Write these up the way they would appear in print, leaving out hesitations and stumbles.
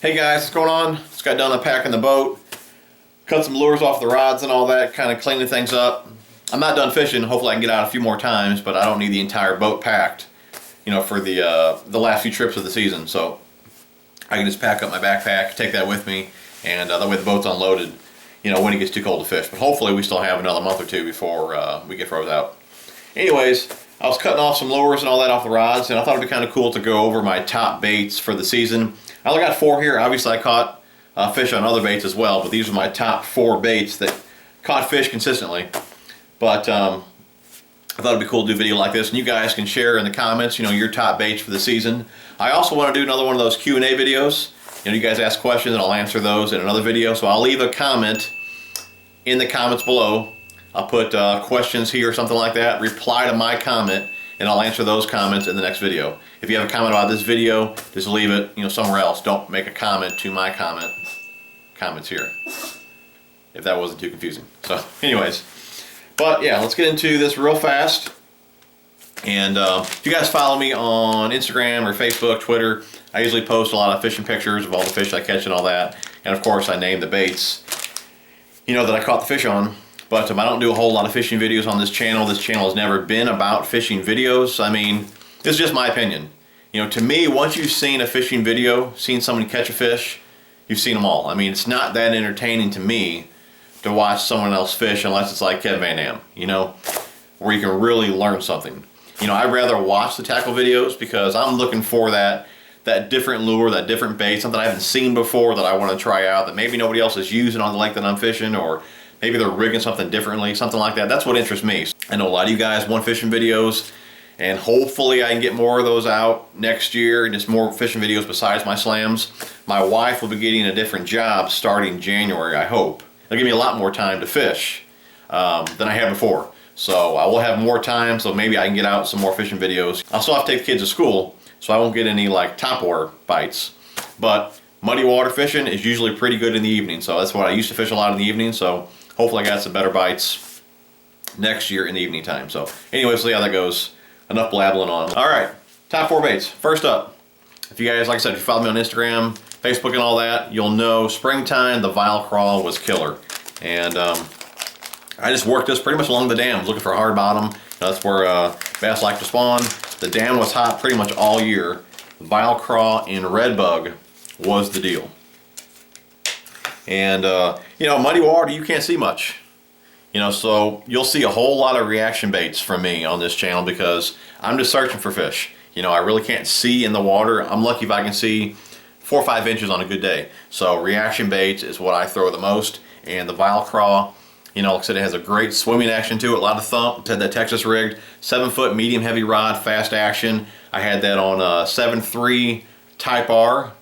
Hey guys, what's going on? Just got done unpacking the boat, cut some lures off the rods and all that, kind of cleaning things up. I'm not done fishing. Hopefully I can get out a few more times, but I don't need the entire boat packed, you know, for the last few trips of the season. So I can just pack up my backpack, take that with me, and that way the boat's unloaded, you know, when it gets too cold to fish. But hopefully we still have another month or two before we get froze out. Anyways, I was cutting off some lures and all that off the rods, and I thought it'd be kind of cool to go over my top baits for the season. I only got 4 here. Obviously I caught fish on other baits as well, but these are my top 4 baits that caught fish consistently. But I thought it'd be cool to do a video like this, and you guys can share in the comments, you know, your top baits for the season. I also want to do another one of those Q&A videos. You know, you guys ask questions and I'll answer those in another video. So I'll leave a comment in the comments below. I'll put questions here or something like that. Reply to my comment and I'll answer those comments in the next video. If you have a comment about this video, just leave it, you know, somewhere else. Don't make a comment to my comments here, if that wasn't too confusing. So anyways, but yeah, let's get into this real fast. And if you guys follow me on Instagram or Facebook, Twitter, I usually post a lot of fishing pictures of all the fish I catch and all that. And of course I name the baits, you know, that I caught the fish on. But I don't do a whole lot of fishing videos on this channel. This channel has never been about fishing videos. I mean, this is just my opinion. You know, to me, once you've seen a fishing video, seen somebody catch a fish, you've seen them all. I mean, it's not that entertaining to me to watch someone else fish unless it's like Kevin Van Dam, you know, where you can really learn something. You know, I'd rather watch the tackle videos because I'm looking for that different lure, that different bait, something I haven't seen before that I want to try out that maybe nobody else is using on the lake that I'm fishing, or maybe they're rigging something differently, something like that. That's what interests me. I know a lot of you guys want fishing videos, and hopefully I can get more of those out next year, and just more fishing videos besides my slams. My wife will be getting a different job starting January, I hope. It'll give me a lot more time to fish than I had before. So I will have more time, so maybe I can get out some more fishing videos. I'll still have to take the kids to school, so I won't get any like topwater bites. But muddy water fishing is usually pretty good in the evening, so that's what I used to fish a lot in the evening. So hopefully I got some better bites next year in the evening time. So anyway, we'll see how that goes. Enough blabbling on. All right, top 4 baits. First up, if you guys, like I said, if you follow me on Instagram, Facebook and all that, you'll know springtime, the Vile Crawl was killer. And I just worked this pretty much along the dams, looking for a hard bottom. That's where bass like to spawn. The dam was hot pretty much all year. The Vile Crawl and Red Bug was the deal. And you know, muddy water, you can't see much. You know, so you'll see a whole lot of reaction baits from me on this channel because I'm just searching for fish. You know, I really can't see in the water. I'm lucky if I can see 4 or 5 inches on a good day. So reaction baits is what I throw the most. And the Vile Crawl, you know, like I said, it has a great swimming action to it, a lot of thump. Had that Texas rigged, 7-foot medium heavy rod, fast action. I had that on a 7.3 Type R,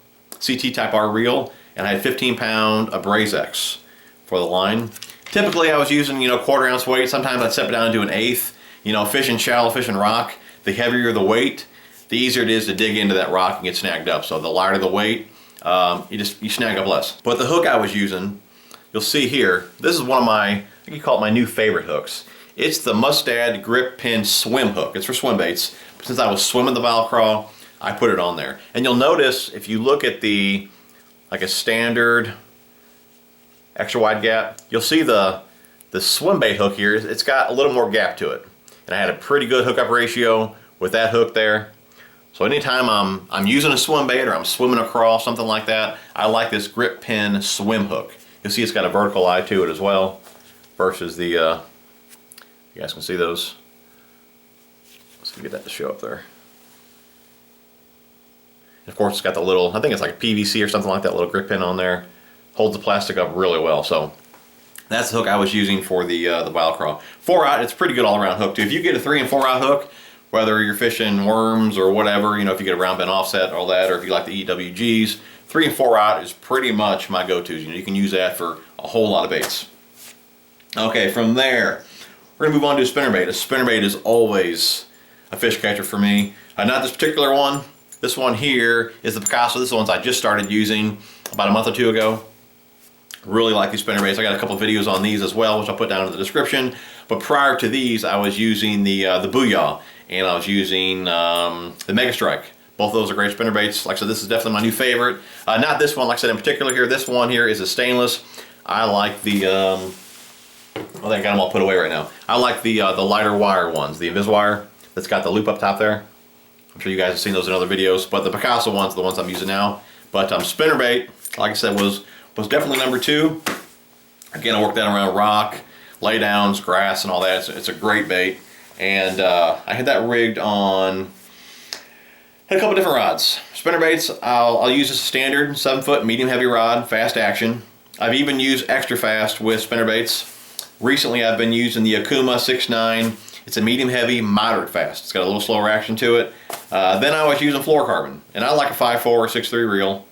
CT Type R reel, and I had 15-pound Abrazex for the line. Typically I was using, you know, 1/4 ounce weight. Sometimes I'd step it down to an 1/8. You know, fishing shallow, fishing rock, the heavier the weight, the easier it is to dig into that rock and get snagged up. So the lighter the weight, you snag up less. But the hook I was using, you'll see here, this is one of my, I think you call it my new favorite hooks. It's the Mustad grip pin swim hook. It's for swim baits. Since I was swimming the Vile Crawl, I put it on there. And you'll notice if you look at the, like a standard extra wide gap, you'll see the swim bait hook here, it's got a little more gap to it. And I had a pretty good hookup ratio with that hook there. So anytime I'm using a swim bait or I'm swimming a crawl, something like that, I like this grip pin swim hook. You'll see it's got a vertical eye to it as well, versus the, you guys can see those. Let's get that to show up there. And of course it's got the little, I think it's like a PVC or something like that, little grip pin on there. Holds the plastic up really well. So that's the hook I was using for the Vile Crawl. 4-aught, it's a pretty good all-around hook too. If you get a 3 and 4-aught hook, whether you're fishing worms or whatever, you know, if you get a round bend offset, all that, or if you like the EWGs, 3 and 4-aught is pretty much my go-tos. You know, you can use that for a whole lot of baits. Okay, from there, we're gonna move on to a spinnerbait. A spinnerbait is always a fish catcher for me. Not this particular one. This one here is the Picasso. This is the ones I just started using about a month or 2 ago. Really like these spinnerbaits. I got a couple of videos on these as well, which I'll put down in the description. But prior to these, I was using the Booyah, and I was using the Mega Strike Both of those are great spinnerbaits. Like I said, this is definitely my new favorite. Not this one, like I said in particular here. This one here is a stainless. I like the, I think I got them all put away right now. I like the lighter wire ones, the Inviswire that's got the loop up top there. I'm sure you guys have seen those in other videos, but the Picasso ones are the ones I'm using now. But spinnerbait, like I said, was definitely number 2. Again, I worked that around rock, laydowns, grass, and all that. It's a great bait. And I had that rigged on, had a couple different rods. Spinnerbaits, I'll use as a standard 7-foot medium heavy rod, fast action. I've even used extra fast with spinnerbaits. Recently I've been using the Akuma 6.9. It's a medium heavy, moderate fast. It's got a little slower action to it. Then I was using fluorocarbon, and I like a 5.4 or 6.3 reel.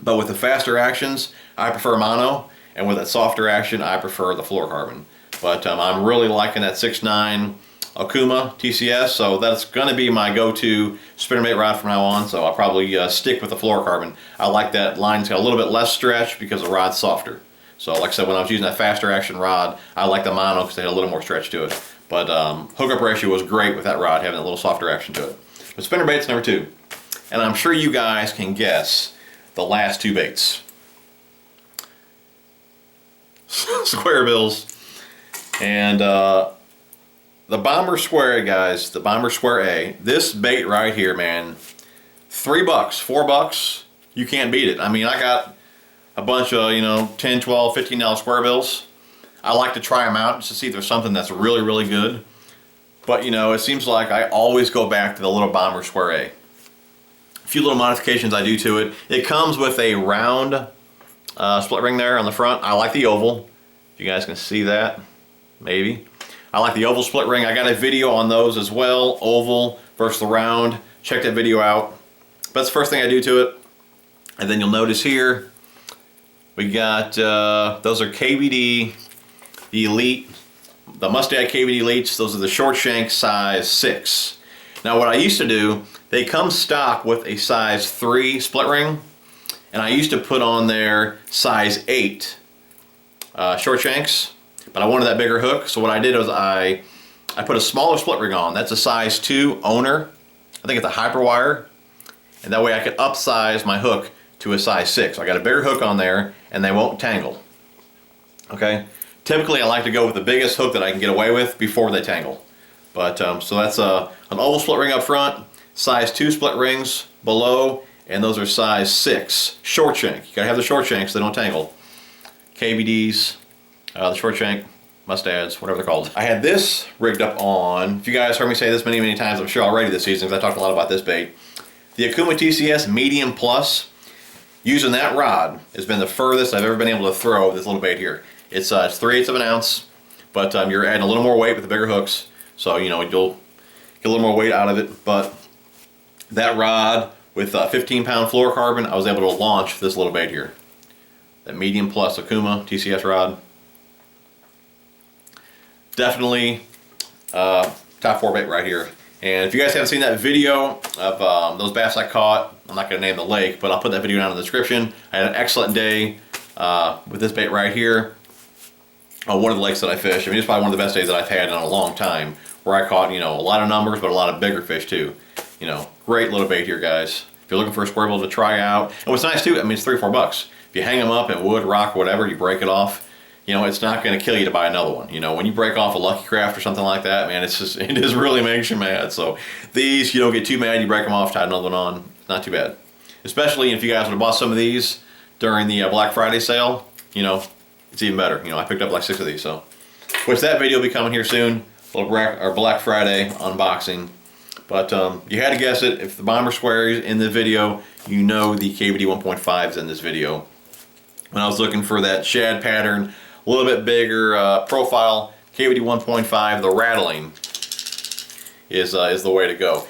But with the faster actions, I prefer mono, and with that softer action, I prefer the fluorocarbon. But I'm really liking that 6.9 Akuma TCS, so that's going to be my go-to spinnerbait rod from now on. So I'll probably stick with the fluorocarbon. I like that line's got a little bit less stretch because the rod's softer. So like I said, when I was using that faster action rod, I like the mono because they had a little more stretch to it. But hookup ratio was great with that rod, having a little softer action to it. But spinnerbait's number 2. And I'm sure you guys can guess the last 2 baits. Square bills. And the Bomber Square, guys, the Bomber Square A, this bait right here, man, $3, $4, you can't beat it. I mean, I got a bunch of, you know, 10, 12, $15 square bills. I like to try them out just to see if there's something that's really, really good. But, you know, it seems like I always go back to the little Bomber Square A. A few little modifications I do to it. It comes with a round split ring there on the front. I like the oval. If you guys can see that, maybe. I like the oval split ring. I got a video on those as well, oval versus the round. Check that video out. But that's the first thing I do to it. And then you'll notice here, we got, those are KVD, the Elite, the Mustad KVD Elites. Those are the short shank size 6. Now what I used to do, they come stock with a size 3 split ring. And I used to put on there size 8 short shanks. But I wanted that bigger hook, so what I did was I put a smaller split ring on. That's a size 2 owner. I think it's a hyper wire. And that way I could upsize my hook to a size 6. So I got a bigger hook on there, and they won't tangle. Okay? Typically I like to go with the biggest hook that I can get away with before they tangle. But so that's an oval split ring up front, size 2 split rings below, and those are size 6 short shank. You gotta have the short shanks so they don't tangle. KVDs, the short shank, Mustads, whatever they're called. I had this rigged up on, if you guys heard me say this many, many times, I'm sure already this season, because I talked a lot about this bait. The Akuma TCS Medium Plus, using that rod has been the furthest I've ever been able to throw this little bait here. It's 3/8 of an ounce, but you're adding a little more weight with the bigger hooks, so you know you'll get a little more weight out of it. But that rod with 15-pound fluorocarbon, I was able to launch this little bait here. That Medium Plus Akuma TCS rod. Definitely top 4 bait right here. And if you guys haven't seen that video of those bass I caught, I'm not going to name the lake, but I'll put that video down in the description. I had an excellent day with this bait right here on one of the lakes that I fished. I mean, it's probably one of the best days that I've had in a long time, where I caught, you know, a lot of numbers, but a lot of bigger fish too. You know, great little bait here, guys. If you're looking for a square bill to try out, and what's nice too, I mean, it's $3 or $4. If you hang them up in wood, rock, whatever, you break it off, you know, it's not going to kill you to buy another one. You know, when you break off a Lucky Craft or something like that, man, it's just, it just really makes you mad. So these, you don't get too mad, you break them off, tie another one on, not too bad. Especially if you guys would have bought some of these during the Black Friday sale, you know, it's even better. You know, I picked up like 6 of these, so. Which that video will be coming here soon, a little Black Friday unboxing. But you had to guess it, if the Bomber Square is in the video, you know the KVD 1.5 is in this video. When I was looking for that shad pattern, a little bit bigger profile, KVD 1.5, the rattling is the way to go.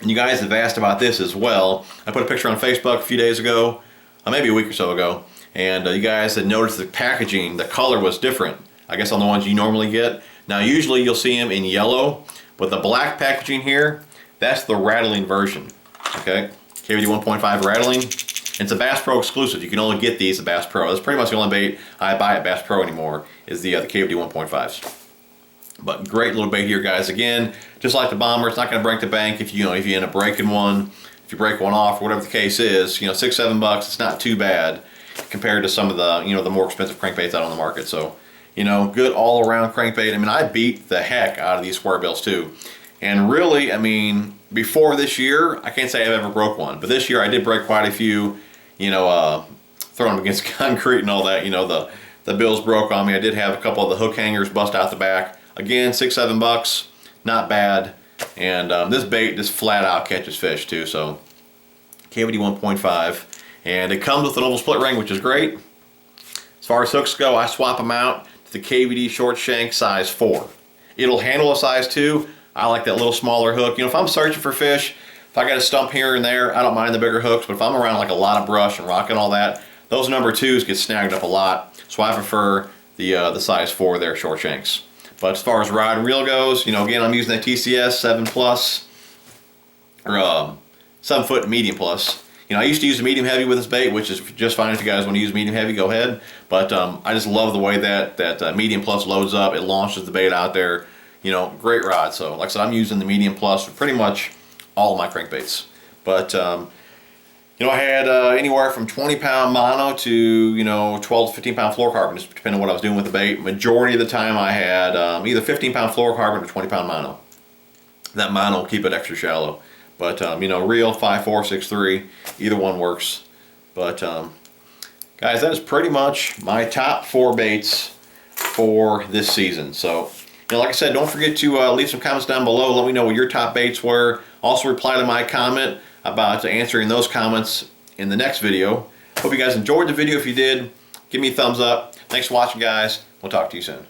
And you guys have asked about this as well. I put a picture on Facebook a few days ago, maybe a week or so ago, and you guys had noticed the packaging, the color was different, I guess on the ones you normally get. Now usually you'll see them in yellow, but the black packaging here, that's the rattling version, okay? KVD 1.5 rattling. It's a Bass Pro exclusive. You can only get these at Bass Pro. That's pretty much the only bait I buy at Bass Pro anymore, is the KVD 1.5s. But great little bait here, guys. Again, just like the Bomber, it's not going to break the bank if you end up breaking one. if you break one off or whatever the case is, you know, $6, $7, it's not too bad compared to some of the, you know, the more expensive crankbaits out on the market. So, you know, good all around crankbait. I mean, I beat the heck out of these square bills too. And really, I mean, before this year, I can't say I've ever broke one, but this year I did break quite a few, you know, throwing them against concrete and all that. You know, the bills broke on me. I did have a couple of the hook hangers bust out the back. Again, $6, $7, not bad. And this bait just flat out catches fish too. So KVD 1.5, and it comes with an oval split ring, which is great. As far as hooks go, I swap them out to the KVD short shank size 4. It'll handle a size 2. I like that little smaller hook. You know, if I'm searching for fish, if I got a stump here and there, I don't mind the bigger hooks, but if I'm around like a lot of brush and rock and all that, those number 2s get snagged up a lot. So I prefer the size 4 there, short shanks. But as far as rod and reel goes, you know, again, I'm using that TCS 7 plus, or 7 foot medium plus. You know, I used to use a medium heavy with this bait, which is just fine. If you guys want to use medium heavy, go ahead. But I just love the way that medium plus loads up. It launches the bait out there. You know, great rod. So, like I said, I'm using the medium plus for pretty much all of my crankbaits. But you know, I had anywhere from 20-pound mono to, you know, 12 to 15-pound fluorocarbon, just depending on what I was doing with the bait. Majority of the time I had either 15-pound fluorocarbon or 20-pound mono. That mono will keep it extra shallow. But, you know, reel, 5'4", 6'3", either one works. But, guys, that is pretty much my top 4 baits for this season. So, you know, like I said, don't forget to leave some comments down below. Let me know what your top baits were. Also reply to my comment about answering those comments in the next video. Hope you guys enjoyed the video. If you did, give me a thumbs up. Thanks for watching, guys. We'll talk to you soon.